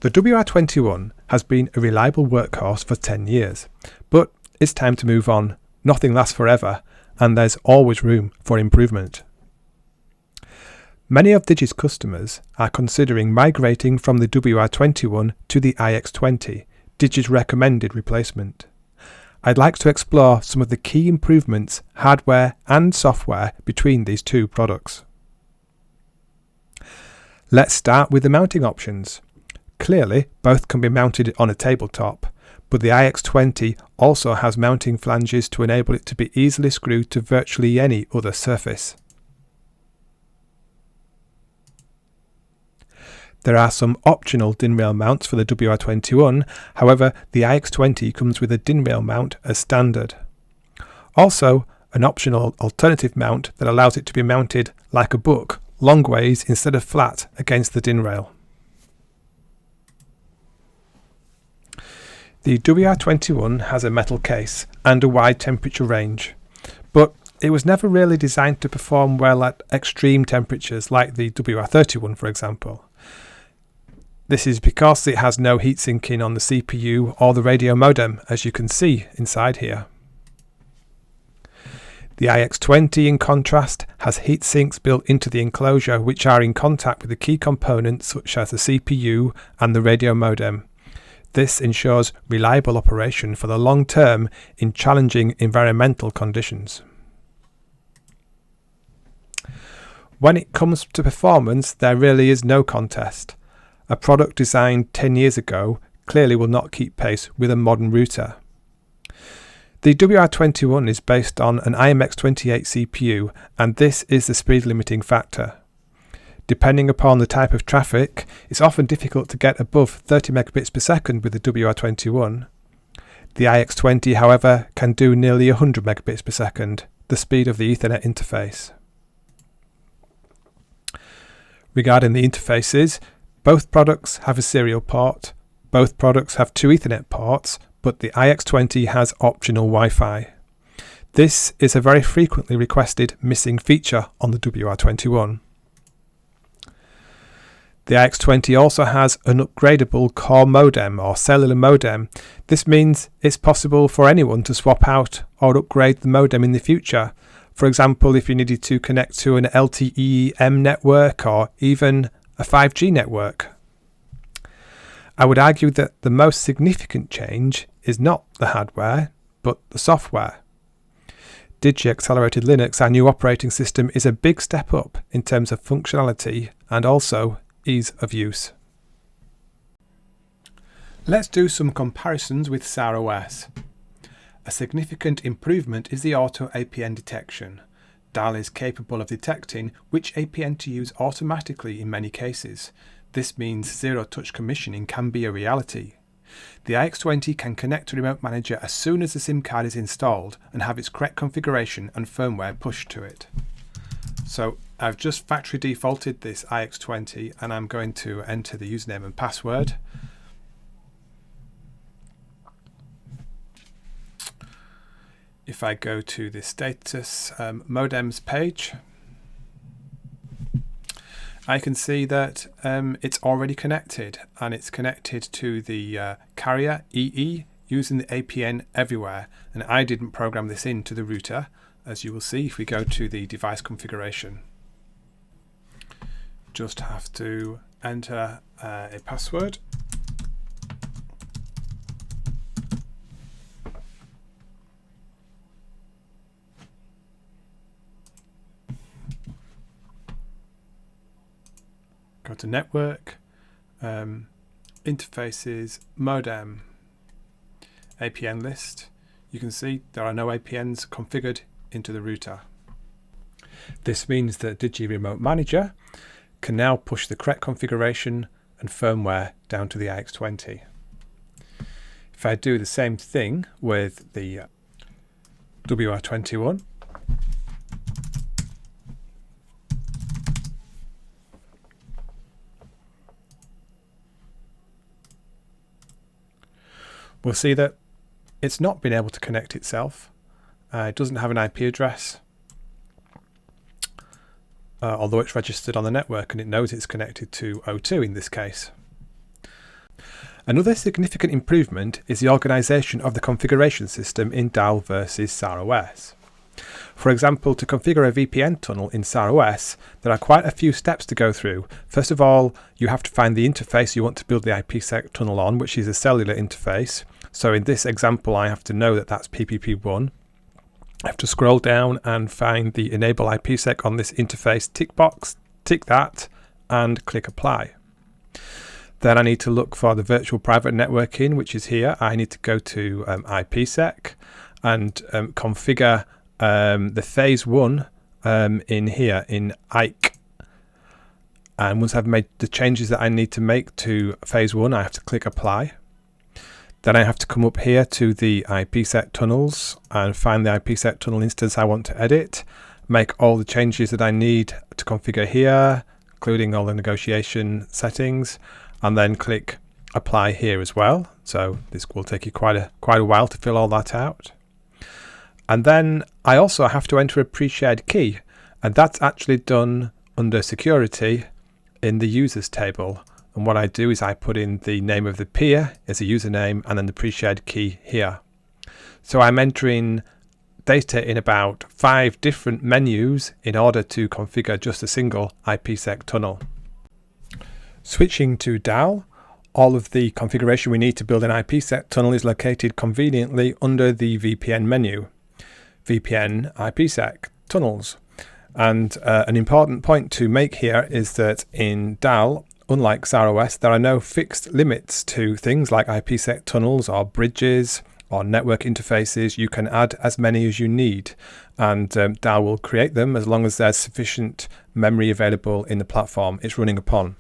The WR21 has been a reliable workhorse for 10 years, but it's time to move on. Nothing lasts forever, and there's always room for improvement. Many of Digi's customers are considering migrating from the WR21 to the iX20, Digi's recommended replacement. I'd like to explore some of the key improvements, hardware and software, between these two products. Let's start with the mounting options. Clearly, both can be mounted on a tabletop, but the iX20 also has mounting flanges to enable it to be easily screwed to virtually any other surface. There are some optional DIN rail mounts for the WR21, however the iX20 comes with a DIN rail mount as standard. Also, an optional alternative mount that allows it to be mounted like a book, long ways instead of flat against the DIN rail. The WR21 has a metal case and a wide temperature range, but it was never really designed to perform well at extreme temperatures like the WR31, for example. This is because it has no heat sinking on the CPU or the radio modem, as you can see inside here. The iX20, in contrast, has heat sinks built into the enclosure which are in contact with the key components such as the CPU and the radio modem. This ensures reliable operation for the long term in challenging environmental conditions. When it comes to performance, there really is no contest. A product designed 10 years ago clearly will not keep pace with a modern router. The WR21 is based on an IMX28 CPU, and this is the speed limiting factor. Depending upon the type of traffic, it's often difficult to get above 30 megabits per second with the WR21. The iX20, however, can do nearly 100 megabits per second, the speed of the Ethernet interface. Regarding the interfaces, both products have a serial port, both products have two Ethernet ports, but the iX20 has optional Wi-Fi. This is a very frequently requested missing feature on the WR21. The iX20 also has an upgradable core modem or cellular modem. This means it's possible for anyone to swap out or upgrade the modem in the future. For example, if you needed to connect to an LTE-M network or even a 5G network. I would argue that the most significant change is not the hardware, but the software. Digi Accelerated Linux, our new operating system, is a big step up in terms of functionality and also ease of use. Let's do some comparisons with SAR OS. A significant improvement is the auto APN detection. DAL is capable of detecting which APN to use automatically in many cases. This means zero-touch commissioning can be a reality. The iX20 can connect to Remote Manager as soon as the SIM card is installed and have its correct configuration and firmware pushed to it. So I've just factory defaulted this iX20 and I'm going to enter the username and password. If I go to the status modems page, I can see that it's already connected, and it's connected to the carrier EE using the APN everywhere, and I didn't program this into the router, as you will see if we go to the device configuration. Just have to enter a password. Go to network, interfaces, modem, APN list. You can see there are no APNs configured into the router. This means that Digi Remote Manager can now push the correct configuration and firmware down to the iX20. If I do the same thing with the WR21, we'll see that it's not been able to connect itself. It doesn't have an IP address, although it's registered on the network and it knows it's connected to O2 in this case. Another significant improvement is the organisation of the configuration system in DAL versus SAR/OS. For example, to configure a VPN tunnel in SAR/OS, there are quite a few steps to go through. First of all, you have to find the interface you want to build the IPsec tunnel on, which is a cellular interface. So in this example, I have to know that that's PPP1. I have to scroll down and find the Enable IPsec on this interface tick box, tick that, and click Apply. Then I need to look for the virtual private networking, which is here. I need to go to IPsec and configure the phase 1 in here in IKE. And once I've made the changes that I need to make to phase 1, I have to click Apply. Then I have to come up here to the IPsec tunnels and find the IPsec tunnel instance I want to edit, make all the changes that I need to configure here, including all the negotiation settings, and then click Apply here as well. So this will take you quite a while to fill all that out. And then I also have to enter a pre-shared key, and that's actually done under security in the users table. And what I do is I put in the name of the peer as a username and then the pre-shared key here. So I'm entering data in about 5 different menus in order to configure just a single IPsec tunnel. Switching to DAL, all of the configuration we need to build an IPsec tunnel is located conveniently under the VPN menu. VPN IPsec tunnels. And an important point to make here is that in DAL, unlike SAR/OS, there are no fixed limits to things like IPsec tunnels or bridges or network interfaces. You can add as many as you need, and DAL will create them as long as there's sufficient memory available in the platform it's running upon.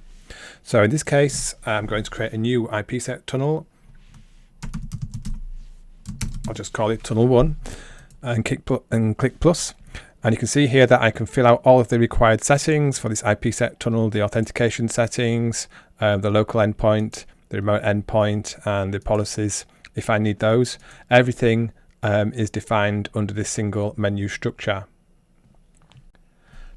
So in this case, I'm going to create a new IPsec tunnel. I'll just call it Tunnel 1 and click plus. And you can see here that I can fill out all of the required settings for this IPsec tunnel, the authentication settings, the local endpoint, the remote endpoint, and the policies if I need those. Everything is defined under this single menu structure.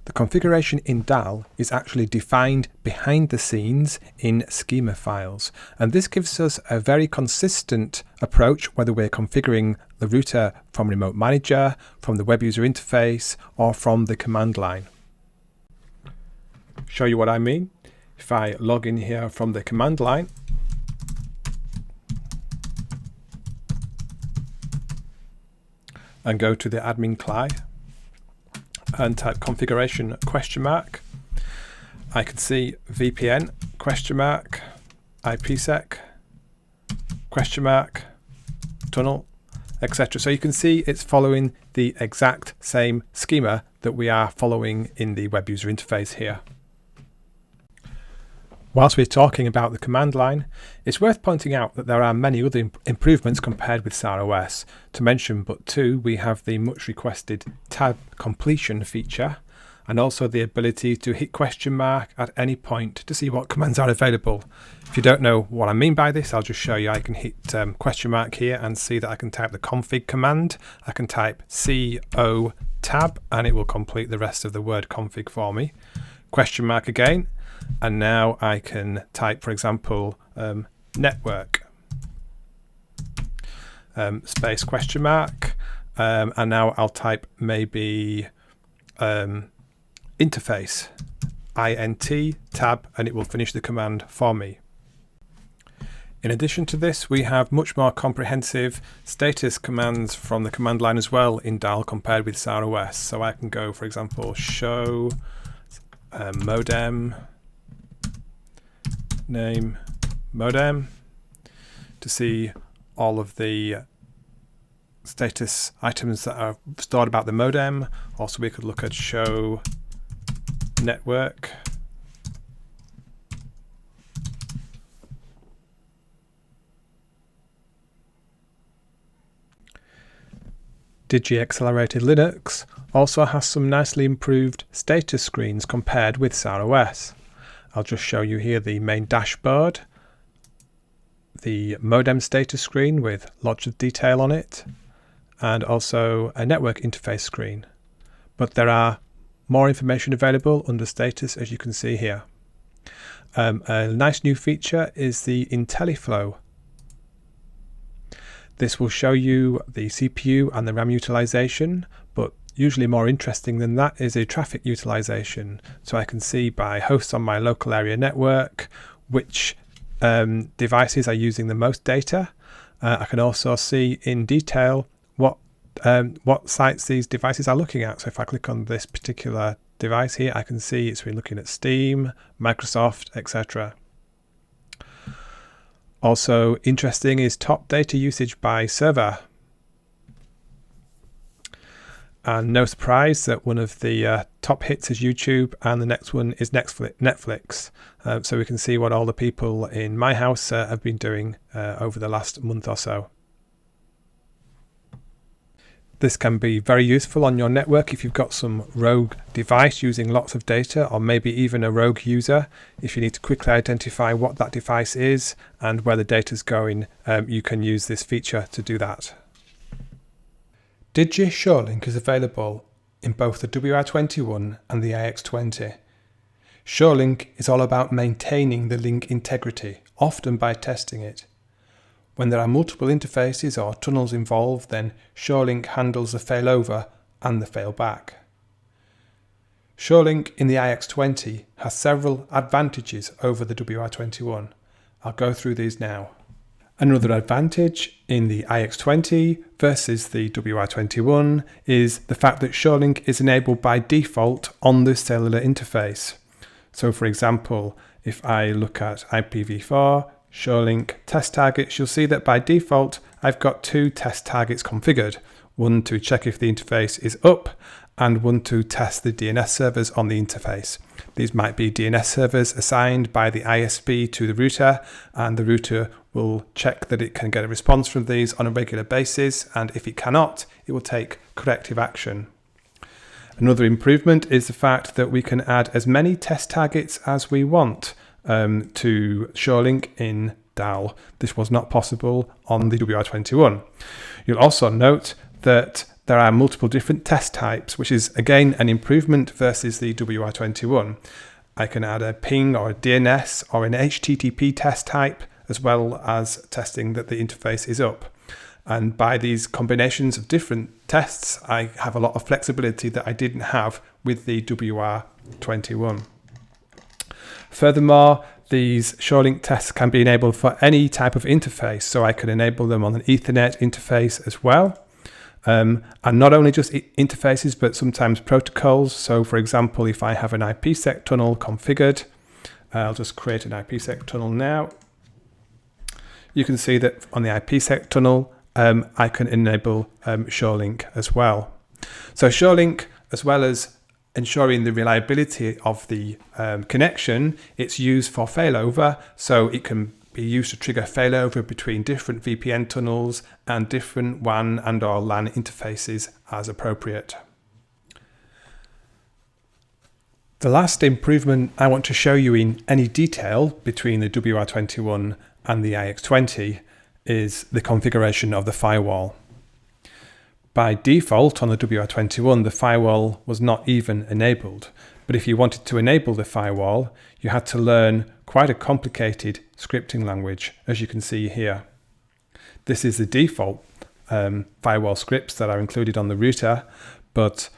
The configuration in DAL is actually defined behind the scenes in schema files, and this gives us a very consistent approach whether we're configuring the router from Remote Manager, from the web user interface, or from the command line. Show you what I mean. If I log in here from the command line, and go to the admin CLI and type configuration ? I can see VPN ? IPsec ? tunnel, etc. So you can see it's following the exact same schema that we are following in the web user interface here. Whilst we're talking about the command line, it's worth pointing out that there are many other improvements compared with SAR/OS. To mention but 2, we have the much requested tab completion feature, and also the ability to hit ? at any point to see what commands are available. If you don't know what I mean by this, I'll just show you. I can hit ? here and see that I can type the config command. I can type CO tab and it will complete the rest of the word config for me. ? Again. And now I can type, for example, network space ? And now I'll type maybe interface int tab, and it will finish the command for me. In addition to this, we have much more comprehensive status commands from the command line as well in DAL compared with SAR/OS. So I can go, for example, show modem name modem to see all of the status items that are stored about the modem. Also, we could look at show network Digi Accelerated Linux also has some nicely improved status screens compared with SAR/OS. I'll just show you here the main dashboard, the modem status screen with lots of detail on it, and also a network interface screen. But there are more information available under status, as you can see here. A nice new feature is the Intelliflow. This will show you the CPU and the RAM utilization, but usually more interesting than that is a traffic utilization. So I can see by hosts on my local area network which devices are using the most data. I can also see in detail what sites these devices are looking at. So if I click on this particular device here, I can see it's been looking at Steam, Microsoft, etc. Also interesting is top data usage by server. And no surprise that one of the top hits is YouTube and the next one is Netflix. So we can see what all the people in my house have been doing over the last month or so. This can be very useful on your network if you've got some rogue device using lots of data, or maybe even a rogue user. If you need to quickly identify what that device is and where the data is going, you can use this feature to do that. Digi SureLink is available in both the WR21 and the IX20. SureLink is all about maintaining the link integrity, often by testing it. When there are multiple interfaces or tunnels involved, then SureLink handles the failover and the failback. SureLink in the IX20 has several advantages over the WR21. I'll go through these now. Another advantage in the IX20 versus the WR21 is the fact that SureLink is enabled by default on the cellular interface. So for example, if I look at IPv4, SureLink test targets, you'll see that by default I've got two test targets configured, one to check if the interface is up and one to test the DNS servers on the interface. These might be DNS servers assigned by the ISP to the router, and the router will check that it can get a response from these on a regular basis, and if it cannot, it will take corrective action. Another improvement is the fact that we can add as many test targets as we want to SureLink in DAL. This was not possible on the WR21. You'll also note that there are multiple different test types, which is again an improvement versus the WR21. I can add a ping or a DNS or an HTTP test type, as well as testing that the interface is up. And by these combinations of different tests, I have a lot of flexibility that I didn't have with the WR21. Furthermore, these SureLink tests can be enabled for any type of interface, so I can enable them on an Ethernet interface as well. And not only just interfaces, but sometimes protocols. So for example, if I have an IPsec tunnel configured, I'll just create an IPsec tunnel now. You can see that on the IPsec tunnel, I can enable SureLink as well. So SureLink, as well as ensuring the reliability of the connection, it's used for failover, so it can be used to trigger failover between different VPN tunnels and different WAN and or LAN interfaces as appropriate. The last improvement I want to show you in any detail between the WR21 and the IX20 is the configuration of the firewall. By default on the WR21, the firewall was not even enabled, but if you wanted to enable the firewall, you had to learn quite a complicated scripting language, as you can see here. This is the default firewall scripts that are included on the router, but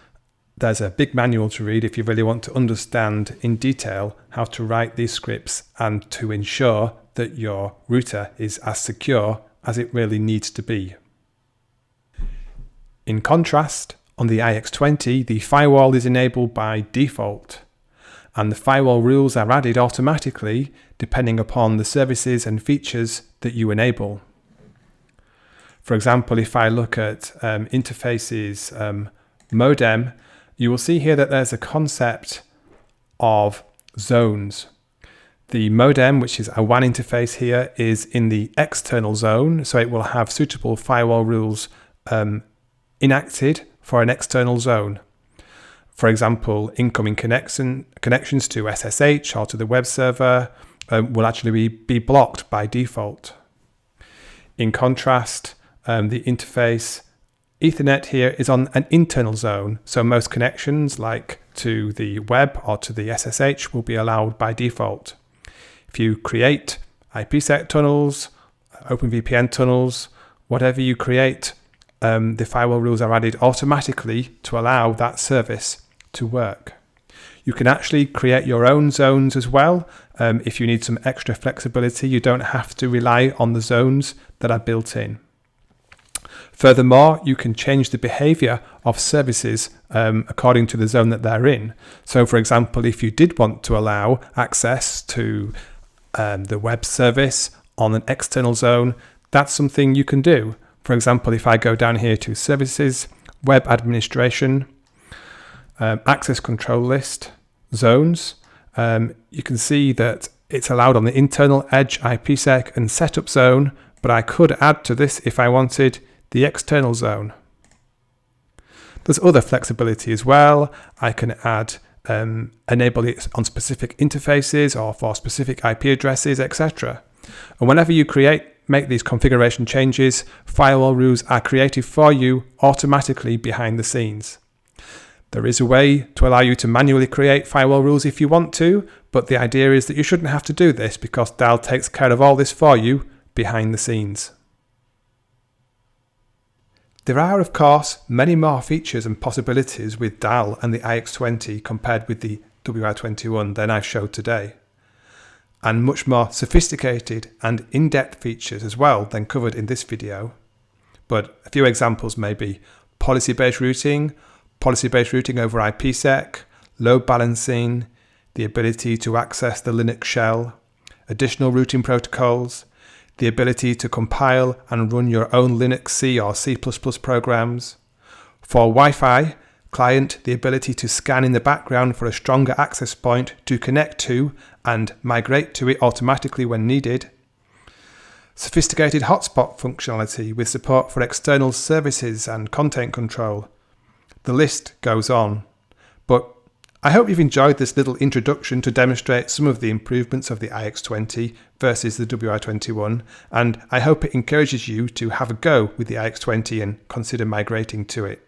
there's a big manual to read if you really want to understand in detail how to write these scripts and to ensure that your router is as secure as it really needs to be. In contrast, on the IX20, the firewall is enabled by default, and the firewall rules are added automatically depending upon the services and features that you enable. For example, if I look at interfaces modem, you will see here that there's a concept of zones. The modem, which is a WAN interface here, is in the external zone, so it will have suitable firewall rules enacted for an external zone. For example, incoming connections to SSH or to the web server will actually be blocked by default. In contrast, the interface Ethernet here is on an internal zone, so most connections like to the web or to the SSH will be allowed by default. If you create IPsec tunnels, OpenVPN tunnels, whatever you create, the firewall rules are added automatically to allow that service to work. You can actually create your own zones as well. If you need some extra flexibility, you don't have to rely on the zones that are built in. Furthermore, you can change the behavior of services according to the zone that they're in. So for example, if you did want to allow access to the web service on an external zone, that's something you can do. For example, if I go down here to Services, Web Administration, Access Control List, Zones, you can see that it's allowed on the internal edge IPsec and setup zone, but I could add to this if I wanted the external zone. There's other flexibility as well. I can add enable it on specific interfaces or for specific IP addresses, etc. And whenever you make these configuration changes, firewall rules are created for you automatically behind the scenes. There is a way to allow you to manually create firewall rules if you want to, but the idea is that you shouldn't have to do this because DAL takes care of all this for you behind the scenes. There are, of course, many more features and possibilities with DAL and the IX20 compared with the WR21 than I've showed today, and much more sophisticated and in-depth features as well than covered in this video. But a few examples may be policy-based routing over IPsec, load balancing, the ability to access the Linux shell, additional routing protocols, the ability to compile and run your own Linux C or C++ programs. For Wi-Fi client, the ability to scan in the background for a stronger access point to connect to and migrate to it automatically when needed. Sophisticated hotspot functionality with support for external services and content control. The list goes on. But I hope you've enjoyed this little introduction to demonstrate some of the improvements of the IX20 versus the WR21, and I hope it encourages you to have a go with the IX20 and consider migrating to it.